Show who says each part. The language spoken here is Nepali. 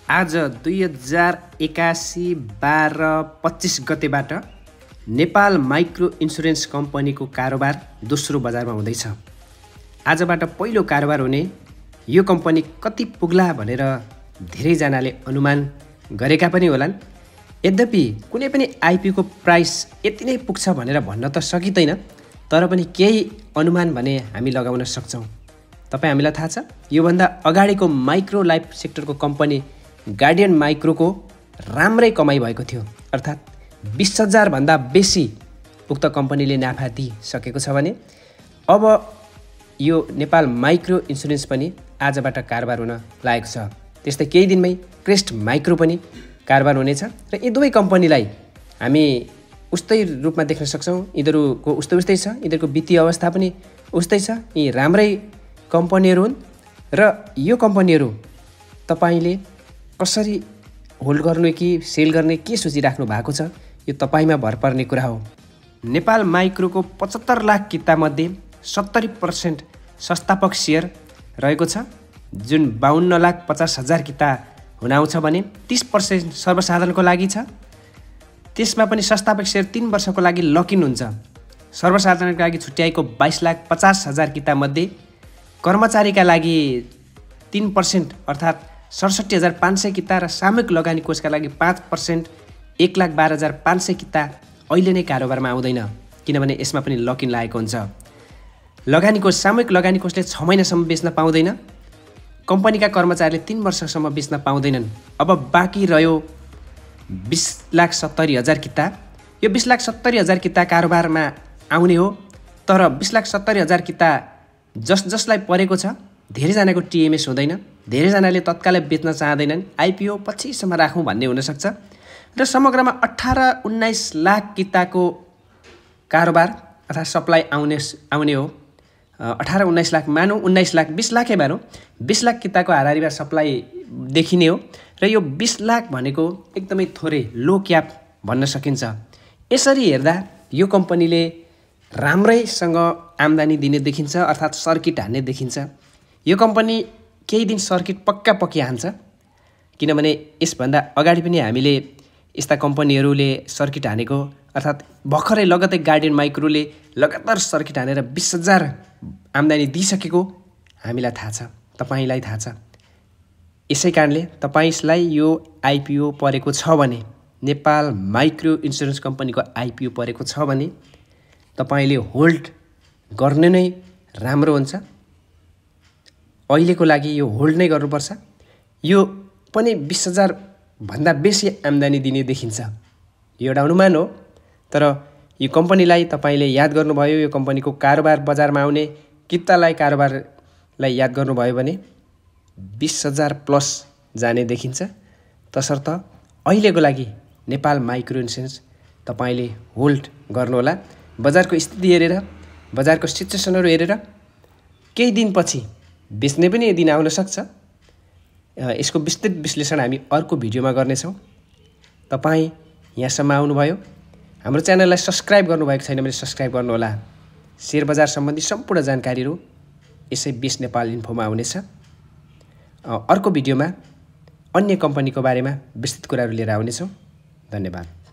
Speaker 1: आज 2081 12-25 गतेबाट नेपाल माइक्रो इन्सुरेन्स कम्पनीको कारोबार दोस्रो बजारमा हुँदैछ। आजबाट पहिलो कारोबार हुने यो कम्पनी कति पुग्ला भनेर धेरैजनाले अनुमान गरेका पनि होलान्। यद्यपि कुनै पनि आइपिओको प्राइस यति नै पुग्छ भनेर भन्न त सकिँदैन, तर पनि केही अनुमान भने हामी लगाउन सक्छौँ। तपाईँ हामीलाई थाहा छ, योभन्दा अगाडिको माइक्रो लाइफ सेक्टरको कम्पनी गार्डियन माइक्रोको राम्रै कमाइ भएको थियो, अर्थात् 20,000 भन्दा बेसी उक्त कम्पनीले नाफा दिइसकेको छ भने अब यो नेपाल माइक्रो इन्सुरेन्स पनि आजबाट कारोबार हुन लागेको छ। त्यस्तै केही दिनमै क्रेस्ट माइक्रो पनि कारोबार हुनेछ र यी दुवै कम्पनीलाई हामी उस्तै रूपमा देख्न सक्छौँ। यिनीहरूको उस्तै छ, यिनीहरूको वित्तीय अवस्था पनि उस्तै छ। यी राम्रै कम्पनीहरू हुन् र यो कम्पनीहरू तपाईँले कसरी होल्ड गर्ने कि सेल गर्ने के सोचिराख्नु भएको छ, यो तपाईँमा भर पर्ने कुरा हो। नेपाल माइक्रोको 75 लाख कितामध्ये 70% संस्थापक सेयर रहेको छ, जुन 52,50,000 किता हुन आउँछ भने 30% सर्वसाधारणको लागि छ। त्यसमा पनि संस्थापक सेयर 3 वर्षको लागि लक इन हुन्छ। सर्वसाधारणको लागि छुट्याएको 22,50,000 कितामध्ये कर्मचारीका लागि 3% अर्थात् 67,500 किता र सामूहिक लगानी कोषका लागि 5% 1,12,500 किता अहिले नै कारोबारमा आउँदैन, किनभने यसमा पनि लक इन लागेको हुन्छ। लगानी कोष सामूहिक लगानी कोषले 6 महिनासम्म बेच्न पाउँदैन, कम्पनीका कर्मचारीले 3 वर्षसम्म बेच्न पाउँदैनन्। अब बाँकी रह्यो 20,70,000 किता। यो 20,70,000 किता कारोबारमा आउने हो, तर 20,70,000 किता जसलाई परेको छ, धेरैजनाको टिएमएस हुँदैन, धेरैजनाले तत्कालै बेच्न चाहँदैनन्, आइपिओ पछिसम्म राखौँ भन्ने हुनसक्छ र समग्रमा 18-19 लाख किताको कारोबार अर्थात् सप्लाई आउने हो। 18-19 लाख मानौँ, 19 लाख 20 लाखै मानौँ, 20 लाख किताको हाराहारीमा सप्लाई देखिने हो र यो 20 लाख भनेको एकदमै थोरै लो क्याप भन्न सकिन्छ। यसरी हेर्दा यो कम्पनीले राम्रैसँग आम्दानी दिने देखिन्छ, अर्थात् सर्किट हान्ने देखिन्छ। यो कम्पनी केही दिन सर्किट पक्की हान्छ, किनभने यसभन्दा अगाडि पनि हामीले यस्ता कम्पनीहरूले सर्किट हानेको, अर्थात् भर्खरै लगतै गार्डियन माइक्रोले लगातार सर्किट हानेर 20,000 आम्दानी दिइसकेको हामीलाई थाहा छ, तपाईँलाई थाहा छ। यसै कारणले तपाईँलाई यो आइपिओ परेको छ भने, नेपाल माइक्रो इन्सुरेन्स कम्पनीको आइपिओ परेको छ भने तपाईँले होल्ड गर्नु नै राम्रो हुन्छ। अहिलेको लागि यो होल्ड नै गर्नुपर्छ। यो पनि 20,000 भन्दा बेसी आम्दानी दिने देखिन्छ। यो एउटा अनुमान हो, तर यो कम्पनीलाई तपाईँले याद गर्नुभयो, यो कम्पनीको कारोबार बजारमा आउने कितालाई कारोबारलाई याद गर्नुभयो भने 20,000 प्लस जाने देखिन्छ। तसर्थ अहिलेको लागि नेपाल माइक्रो इन्सुरेन्स तपाईँले होल्ड गर्नुहोला। बजारको स्थिति हेरेर, बजारको सिचुएसनहरू हेरेर केही दिनपछि बेच्ने पनि दिन आउन सक्छ। यसको विस्तृत विश्लेषण हामी अर्को भिडियोमा गर्नेछौँ। तपाईँ यहाँसम्म आउनुभयो, हाम्रो च्यानललाई सब्सक्राइब गर्नुभएको छैन भने सब्सक्राइब गर्नुहोला। सेयर बजार सम्बन्धी सम्पूर्ण जानकारीहरू यसै बिस नेपाल इन्फोमा आउनेछ। अर्को भिडियोमा अन्य कम्पनीको बारेमा विस्तृत कुराहरू लिएर आउनेछौँ। धन्यवाद।